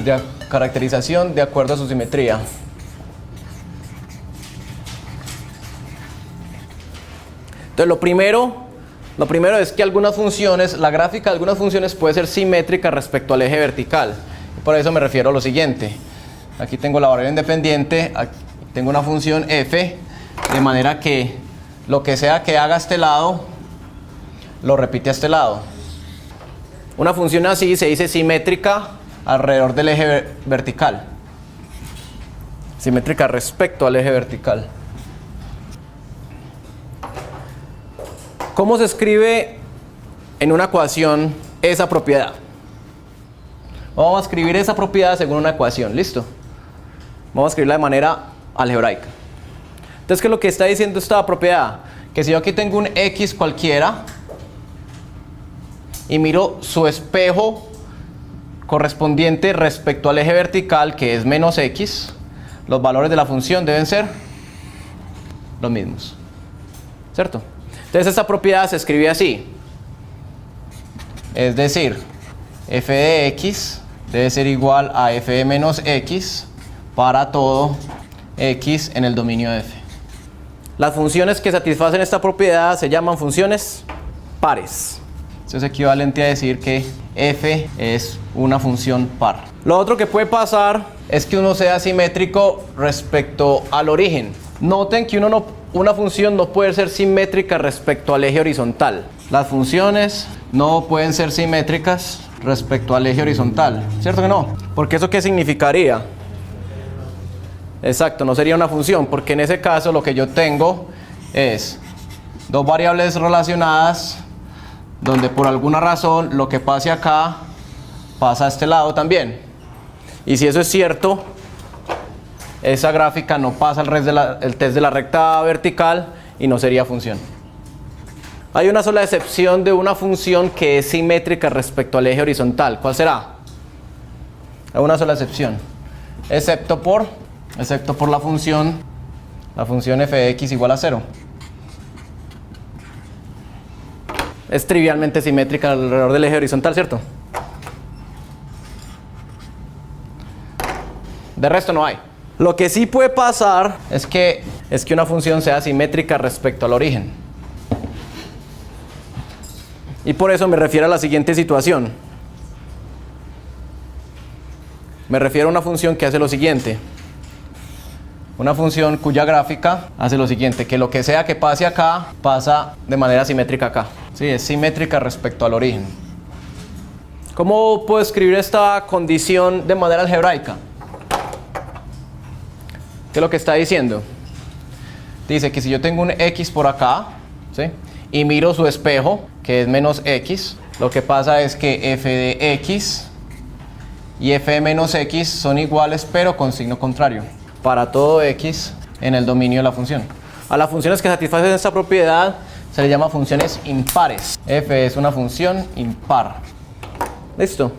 Entonces, caracterización de acuerdo a su simetría. Entonces, lo primero es que algunas funciones, la gráfica de algunas funciones puede ser simétrica respecto al eje vertical. Por eso me refiero a lo siguiente. Aquí tengo la variable independiente, aquí tengo una función f, de manera que lo que sea que haga a este lado, lo repite a este lado. Una función así se dice simétrica alrededor del eje vertical. Simétrica respecto al eje vertical. ¿Cómo se escribe en una ecuación esa propiedad? Vamos a escribir esa propiedad según una ecuación, ¿listo? Vamos a escribirla de manera algebraica. Entonces, ¿qué es lo que está diciendo esta propiedad? Que si yo aquí tengo un x cualquiera y miro su espejo correspondiente respecto al eje vertical, que es menos x, los valores de la función deben ser los mismos, ¿cierto? Entonces esta propiedad se escribe así, es decir, f de x debe ser igual a f de menos x para todo x en el dominio de f. Las funciones que satisfacen esta propiedad se llaman funciones pares. Eso es equivalente a decir que f es una función par. Lo otro que puede pasar es que uno sea simétrico respecto al origen. Noten que una función no puede ser simétrica respecto al eje horizontal. Las funciones no pueden ser simétricas respecto al eje horizontal, ¿cierto que no? Porque ¿eso qué significaría? Exacto, no sería una función, porque en ese caso lo que yo tengo es dos variables relacionadas donde por alguna razón lo que pase acá pasa a este lado también. Y si eso es cierto, esa gráfica no pasa el test de la recta vertical y no sería función. Hay una sola excepción de una función que es simétrica respecto al eje horizontal. ¿Cuál será? Hay una sola excepción, excepto por la función f de x igual a 0. Es trivialmente simétrica alrededor del eje horizontal, ¿cierto? De resto no hay. Lo que sí puede pasar es que una función sea simétrica respecto al origen. Y por eso me refiero a la siguiente situación. Me refiero a una función que hace lo siguiente. Una función cuya gráfica hace lo siguiente, que lo que sea que pase acá, pasa de manera simétrica acá. Sí, es simétrica respecto al origen. ¿Cómo puedo escribir esta condición de manera algebraica? ¿Qué es lo que está diciendo? Dice que si yo tengo un x por acá, ¿sí?, y miro su espejo, que es menos x, lo que pasa es que f de x y f de menos x son iguales, pero con signo contrario, para todo x en el dominio de la función. A las funciones que satisfacen esta propiedad se les llama funciones impares. F es una función impar. ¿Listo?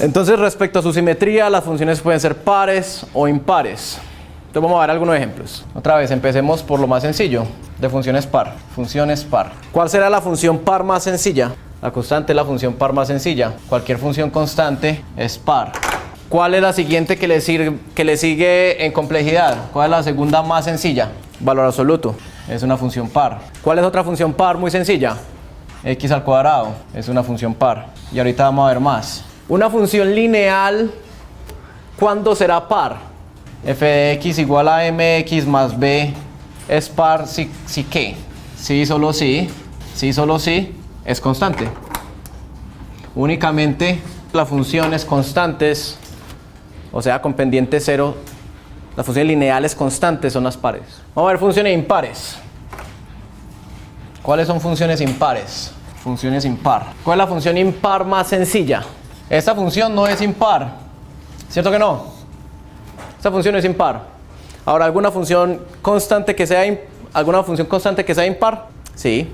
Entonces, respecto a su simetría, las funciones pueden ser pares o impares. Entonces vamos a ver algunos ejemplos. Otra vez, empecemos por lo más sencillo, de funciones par. Funciones par. ¿Cuál será la función par más sencilla? La constante es la función par más sencilla. Cualquier función constante es par. ¿Cuál es la siguiente que le sigue en complejidad? ¿Cuál es la segunda más sencilla? Valor absoluto. Es una función par. ¿Cuál es otra función par muy sencilla? X al cuadrado. Es una función par. Y ahorita vamos a ver más. Una función lineal, ¿cuándo será par? F de x igual a mx más b es par si ¿qué? Sí, solo sí. Sí, solo sí. Es constante. Únicamente las funciones constantes, o sea, con pendiente cero, las funciones lineales constantes son las pares. Vamos a ver funciones impares. ¿Cuáles son funciones impares? Funciones impar. ¿Cuál es la función impar más sencilla? Esta función no es impar, ¿cierto que no? Esta función es impar. Ahora, ¿alguna función constante que sea impar? Sí.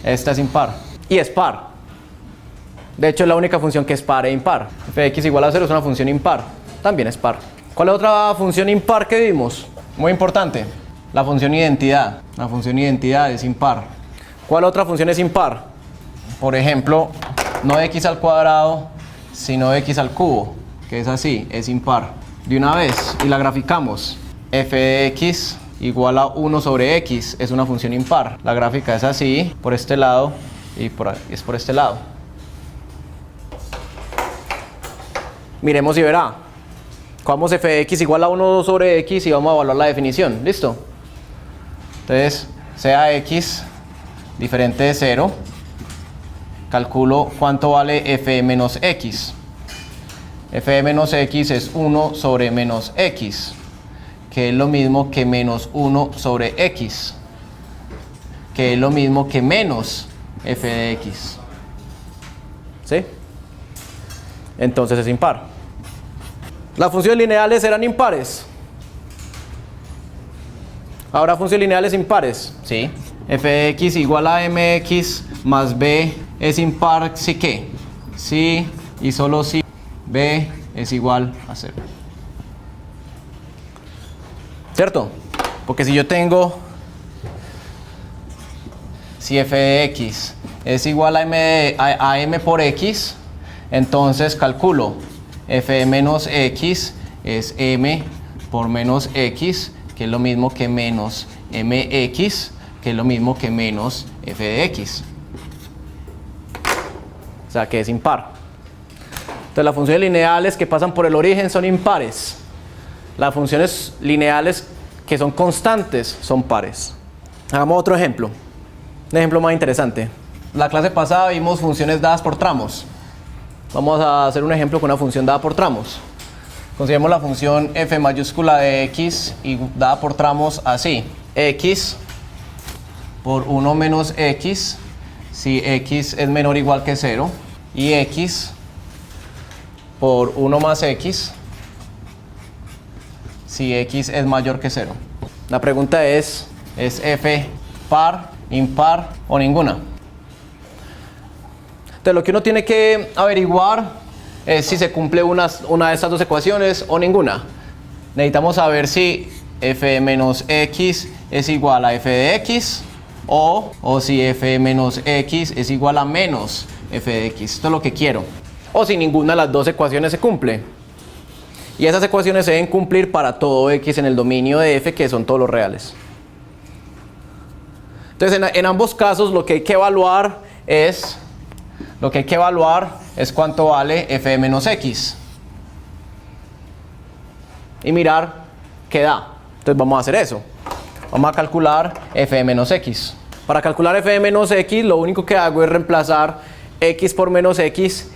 Esta es impar. Y es par. De hecho, es la única función que es par e impar. F de x igual a 0 es una función impar. También es par. ¿Cuál es otra función impar que vimos? Muy importante. La función identidad. La función identidad es impar. ¿Cuál otra función es impar? Por ejemplo, no x al cuadrado, sino x al cubo, que es así, es impar. De una vez, y la graficamos. F de x igual a 1 sobre x, es una función impar. La gráfica es así, por este lado, y es por este lado. Miremos y verá. Cogamos f de x igual a 1 sobre x y vamos a evaluar la definición. ¿Listo? Entonces, sea x diferente de 0, calculo cuánto vale f de menos x. F de menos x es 1 sobre menos x, que es lo mismo que menos 1 sobre x, que es lo mismo que menos f de x. ¿Sí? Entonces es impar. Las funciones lineales eran impares. ¿Habrá funciones lineales impares? Sí. F de x igual a mx más b es impar si qué. Si y solo si b es igual a 0. ¿Cierto? Porque si yo tengo, si f de x es igual a m por x, entonces calculo f de menos x es m por menos x, que es lo mismo que menos mx, que es lo mismo que menos f de x. O sea que es impar. Entonces las funciones lineales que pasan por el origen son impares. Las funciones lineales que son constantes son pares. Hagamos otro ejemplo. Un ejemplo más interesante. La clase pasada vimos funciones dadas por tramos. Vamos a hacer un ejemplo con una función dada por tramos. Consideremos la función f mayúscula de x y dada por tramos así. X por 1 menos x si x es menor o igual que 0. Y x por 1 más x si x es mayor que 0. La pregunta es f par, impar o ninguna? Entonces lo que uno tiene que averiguar es si se cumple una de estas dos ecuaciones o ninguna. Necesitamos saber si f de menos x es igual a f de x o si f de menos x es igual a menos f de x. Esto es lo que quiero. O si ninguna de las dos ecuaciones se cumple. Y esas ecuaciones se deben cumplir para todo x en el dominio de f, que son todos los reales. Entonces en ambos casos lo que hay que evaluar es cuánto vale f de menos x. Y mirar qué da. Entonces vamos a hacer eso. Vamos a calcular f de menos x. Para calcular f de menos x, lo único que hago es reemplazar x por menos x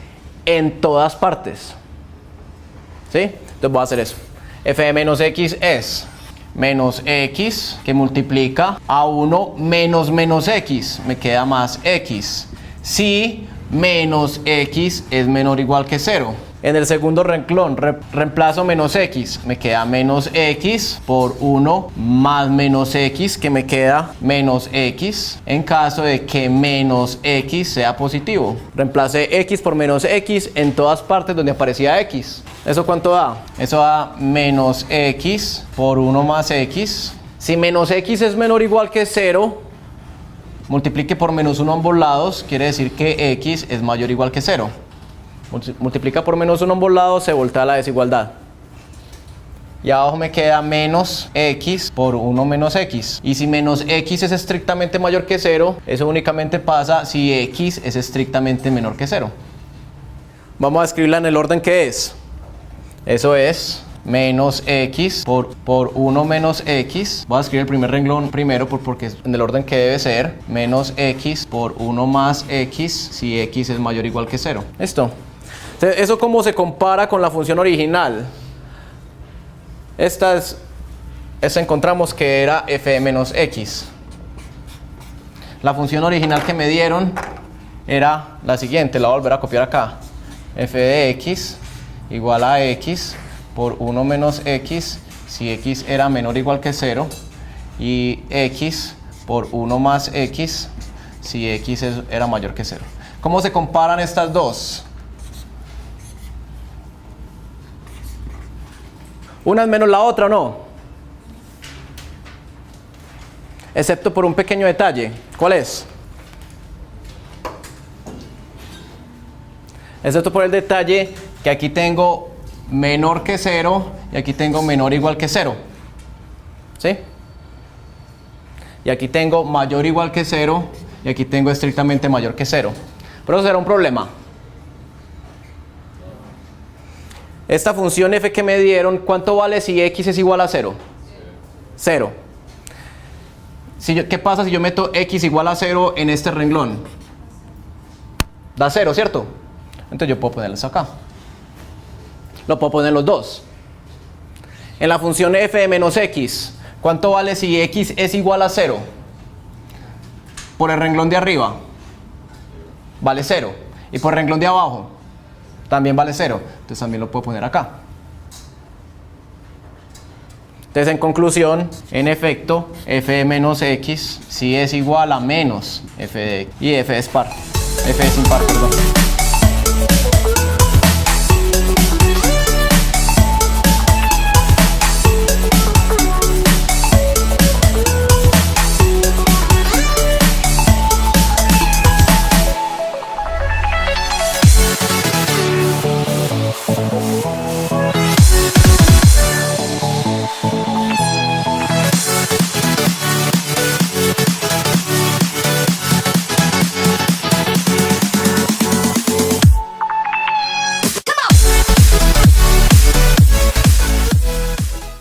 en todas partes. ¿Sí? Entonces voy a hacer eso. F de menos x es menos x que multiplica a 1 menos menos x. Me queda más x. Si menos x es menor o igual que 0. En el segundo renglón reemplazo menos x. Me queda menos x por 1 más menos x, que me queda menos x en caso de que menos x sea positivo. Reemplacé x por menos x en todas partes donde aparecía x. ¿Eso cuánto da? Eso da menos x por 1 más x. Si menos x es menor o igual que 0, multiplique por menos 1 a ambos lados, quiere decir que x es mayor o igual que 0. Multiplica por menos 1 a ambos lados, se voltea la desigualdad. Y abajo me queda menos x por 1 menos x. Y si menos x es estrictamente mayor que 0, eso únicamente pasa si x es estrictamente menor que 0. Vamos a escribirla en el orden que es. Eso es menos x por 1 menos x. Voy a escribir el primer renglón primero porque es en el orden que debe ser. Menos x por 1 más x si x es mayor o igual que 0. ¿Listo? Entonces, ¿eso cómo se compara con la función original? Esta encontramos que era f de menos x. La función original que me dieron era la siguiente. La voy a volver a copiar acá. F de x igual a x por 1 menos x si x era menor o igual que 0, y x por 1 más x si x era mayor que 0. ¿Cómo se comparan estas dos? Una es menos la otra, ¿o no? Excepto por un pequeño detalle. ¿Cuál es? excepto por el detalle que aquí tengo menor que 0 y aquí tengo menor o igual que 0. ¿Sí? Y aquí tengo mayor o igual que 0 y aquí tengo estrictamente mayor que 0. Pero eso será un problema. Esta función f que me dieron, ¿cuánto vale si x es igual a 0? 0. ¿Qué pasa si yo meto x igual a 0 en este renglón? Da 0, ¿cierto? Entonces yo puedo ponerlos acá. Lo puedo poner los dos. En la función f de menos x, ¿cuánto vale si x es igual a 0? Por el renglón de arriba vale 0. Y por el renglón de abajo también vale 0. Entonces también lo puedo poner acá. Entonces en conclusión, en efecto, f de menos x si es igual a menos f de x. Y f es par. F es impar, perdón.